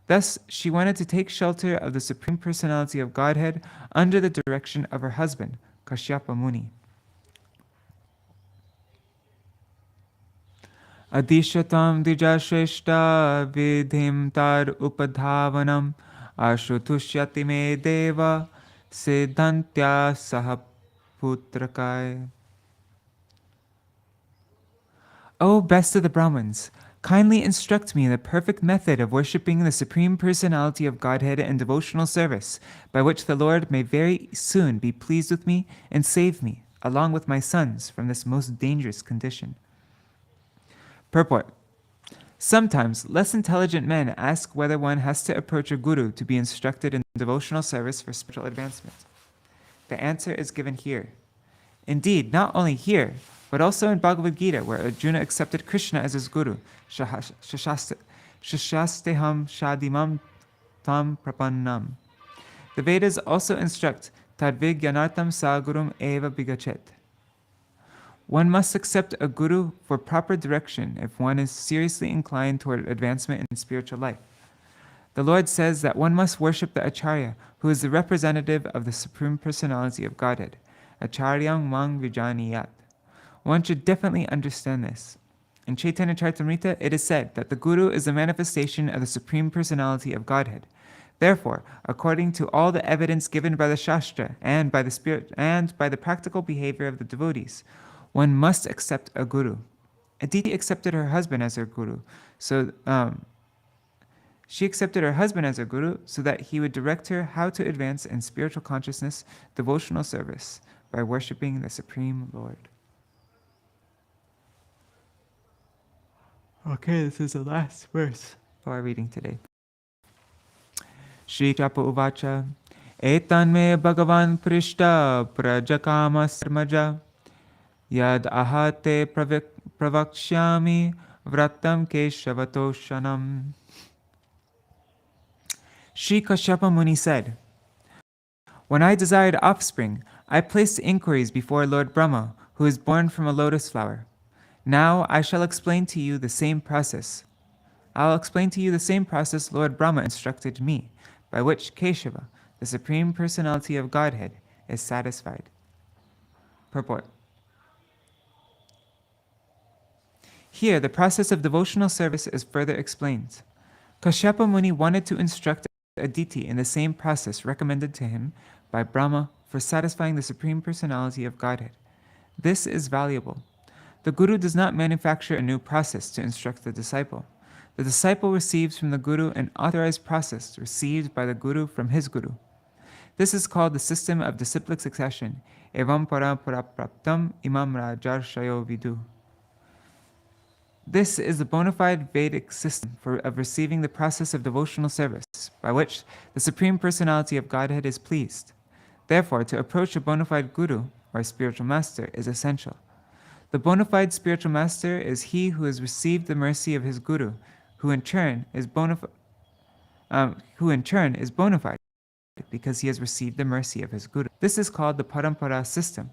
Thus, she wanted to take shelter of the Supreme Personality of Godhead under the direction of her husband, Kaśyapa Muni. Adishatam dijashreshta vidhim tar upadhavanam ashutushyati me deva siddhantya sahaputrakai. O best of the Brahmins, kindly instruct me in the perfect method of worshipping the Supreme Personality of Godhead in devotional service, by which the Lord may very soon be pleased with me and save me, along with my sons, from this most dangerous condition. Purport. Sometimes less intelligent men ask whether one has to approach a guru to be instructed in devotional service for spiritual advancement. The answer is given here. Indeed, not only here, but also in Bhagavad Gita, where Arjuna accepted Krishna as his guru, shashasteham shadimam tam prapannam. The Vedas also instruct tadvigyanartam sagurum eva bigachet. One must accept a guru for proper direction if one is seriously inclined toward advancement in spiritual life. The Lord says that one must worship the Acharya, who is the representative of the Supreme Personality of Godhead. Acharyam mang vijaniyat. One should definitely understand this. In Chaitanya Charitamrita, it is said that the Guru is a manifestation of the Supreme Personality of Godhead. Therefore, according to all the evidence given by the Shastra and by the spirit and by the practical behavior of the devotees, one must accept a guru. Aditi accepted her husband as her guru, so that he would direct her how to advance in spiritual consciousness, devotional service, by worshipping the Supreme Lord. Okay, this is the last verse for our reading today. Shri Chapa Uvacha Etan me Bhagavan Prishta Prajakama Sarmaja Yad ahate pravakshyami vratam keshavatoshanam. Sri Kaśyapa Muni said, when I desired offspring, I placed inquiries before Lord Brahma, who is born from a lotus flower. Now I shall explain to you the same process. I'll explain to you the same process Lord Brahma instructed me, by which Kaśyapa, the Supreme Personality of Godhead, is satisfied. Purport. Here, the process of devotional service is further explained. Kaśyapa Muni wanted to instruct Aditi in the same process recommended to him by Brahma for satisfying the Supreme Personality of Godhead. This is valuable. The Guru does not manufacture a new process to instruct the disciple. The disciple receives from the Guru an authorized process received by the Guru from his Guru. This is called the system of disciplic succession. Evam para praptam imam rajarshayo vidu. This is the bona fide Vedic system of receiving the process of devotional service, by which the Supreme Personality of Godhead is pleased. Therefore, to approach a bona fide Guru, or spiritual master, is essential. The bona fide spiritual master is he who has received the mercy of his Guru, who in turn is bona fide because he has received the mercy of his Guru. This is called the parampara system.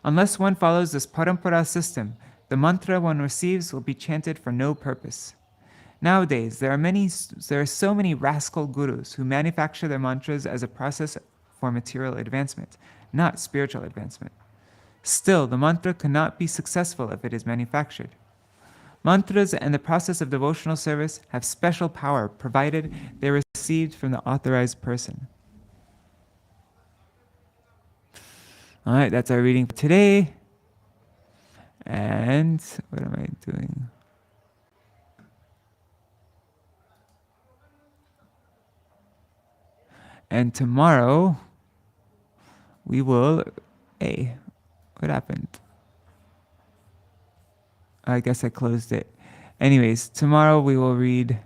Unless one follows this parampara system, the mantra one receives will be chanted for no purpose. Nowadays, there are so many rascal gurus who manufacture their mantras as a process for material advancement, not spiritual advancement. Still, the mantra cannot be successful if it is manufactured. Mantras and the process of devotional service have special power provided they are received from the authorized person. All right, that's our reading for today. And what am I doing? And tomorrow we will. Hey, what happened? I guess I closed it. Anyways, tomorrow we will read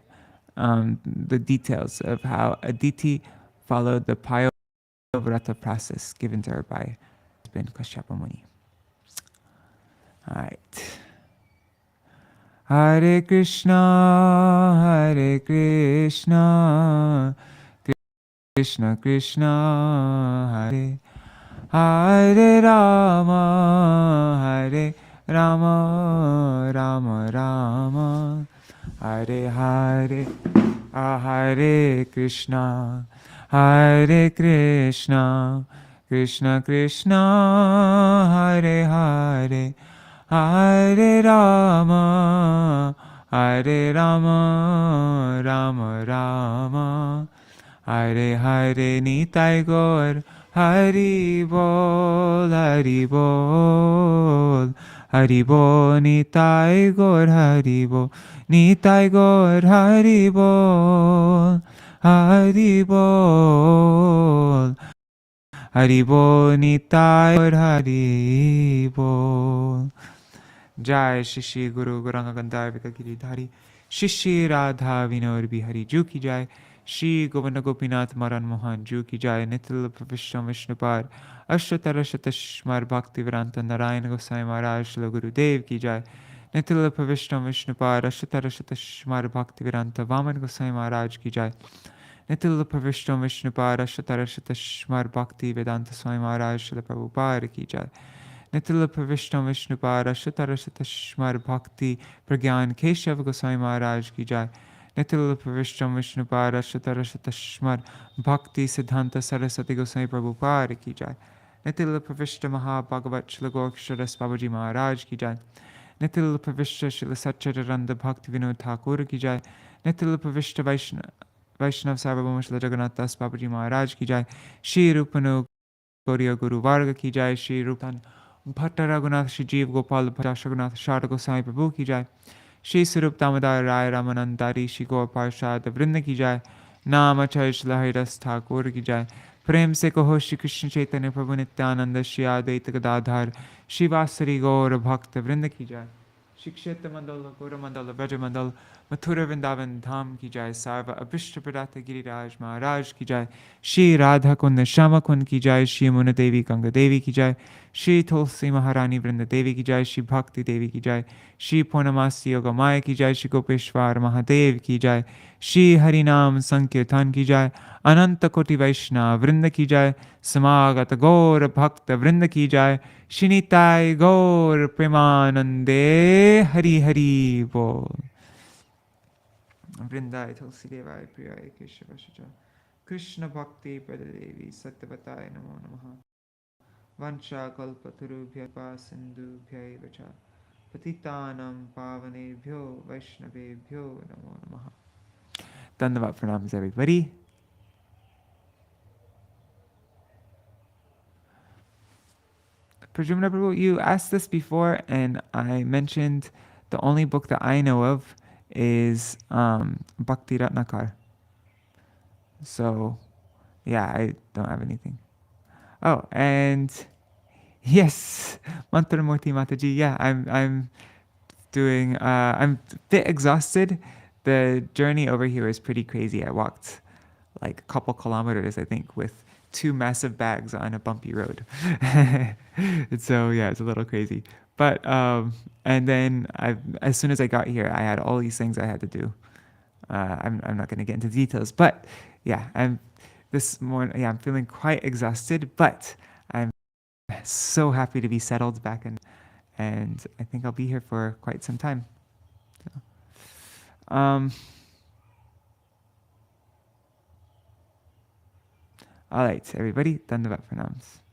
the details of how Aditi followed the Payo-vrata process given to her by husband Kaśyapa Muni. All right. Hare Krishna, Hare Krishna, Krishna Krishna, Hare Hare Rama, Hare Rama, Rama Rama, Hare Hare, Hare Krishna, Hare Krishna, Krishna Krishna, Hare Hare, Hare Rama, Hare Rama, Rama Rama, Hare Hare. Nitai Gaur Hari Bol, Hari Bol, Hari Bol. Nitai Gaur Hari Bol, Nitai Gaur Hari Bol, Hari Bol, Hari Bol. Nitai Gaur Hari Bol. Jai Shri Guru Gauranga Gandharvika Giridhari Shri Radha Vinod Bihari Ju ki jai. Shri Govinda Gopinath Maran Mohan Ju ki jai. Nitil Pravishtam Vishnupad Ashtatara Shatashmar Bhakti Vedanta Narayana Gosai Maharaj Shri Guru Dev ki jai. Nitil Pravishtam Vishnupad Ashtatara Shatashmar Bhakti Vedanta Vaman Gosai Maharaj ki jai. Nitil Pravishtam Vishnupad Ashtatara Shatashmar Bhakti Vedanta Swami Maharaj Shri Prabhupada ki jai. Nitil Pravishtam Vishnupad Ashtatara Shatashmar Bhakti Pragyan Kaśyapa Gosai Maharaj ki jai. Nitil Pravishtam Vishnupad Ashtatara Shatashmar Bhakti Siddhanta Saraswati Gosai Prabhupada ki jai. Nitil Pravishta Maha-Bhagavat Shri Gorksharas Babaji Maharaj ki jai. Nitil Pravishta Shri Satchidananda Bhakti Vinod Thakur ki jai. Nitil Pravishta Vaishnav Sarvabhauma Shri Jagannath Das Babaji Maharaj ki jai. Shri Rupanu Gauriya Guru Varga ki jai. Shri Rupan Bhatta Raghunath Shri Jeev Gopal Bhatta Raghunath Sharda Gosai Prabhu ki jai. Shri Sarup Damodar Rai Ramanandari Shri Gaur Parshad Vrinda ki jai. Namacharya Shri Lahiridas Thakur ki jai. प्रेम से कहो श्री कृष्ण चैतन्य प्रभु नित्यानंद श्री अद्वैत गदाधर शिवासरी गौर भक्त वृंद की जय. श्री क्षेत्र मंडल गौर मंडल ब्रज मंडल मथुरा वृंदावन धाम की जय. सार्व अभिष्ट प्रदाता गिरिराज महाराज की जय. श्री राधा कुंद श्यामा कुंद की जय. श्री मुन देवी गंगा देवी की जय. श्री तुलसी महारानी वृंद देवी की जय. श्री भक्ति देवी की जय. श्री पूर्णमासी योग माया की जय. श्री गोपेश्वर महादेव की जय. श्री हरिनाम संकीर्तन की जय. अनंत कोटि वैष्णव वृंद की जय. समागत गौर भक्त वृंद की जय. श्रीनिताय गौर प्रेमानंदे हरि हरि बोल. वृंदाय तुलसी देवाय प्रियाय केशव कृष्ण भक्ति पददेवी सत्यवताय नमो नमः. वंशा कल्पतरुभ्यः सिन्धुभ्यैव च पतितानां पावनेभ्यो वैष्णवेभ्यो नमो नमः. Dandavad pranams everybody. Prajumna Prabhu, you asked this before, and I mentioned the only book that I know of is Bhakti Ratnakar. So, yeah, I don't have anything. Oh, and yes, Mantramurti Mataji. Yeah, I'm doing. I'm a bit exhausted. The journey over here is pretty crazy. I walked like a couple kilometers, I think, with 2 massive bags on a bumpy road. So yeah, it's a little crazy. But and then as soon as I got here, I had all these things I had to do. I'm not going to get into details, but yeah, I'm feeling quite exhausted, but I'm so happy to be settled back and I think I'll be here for quite some time. So, All right, everybody, Dandavat Pranams.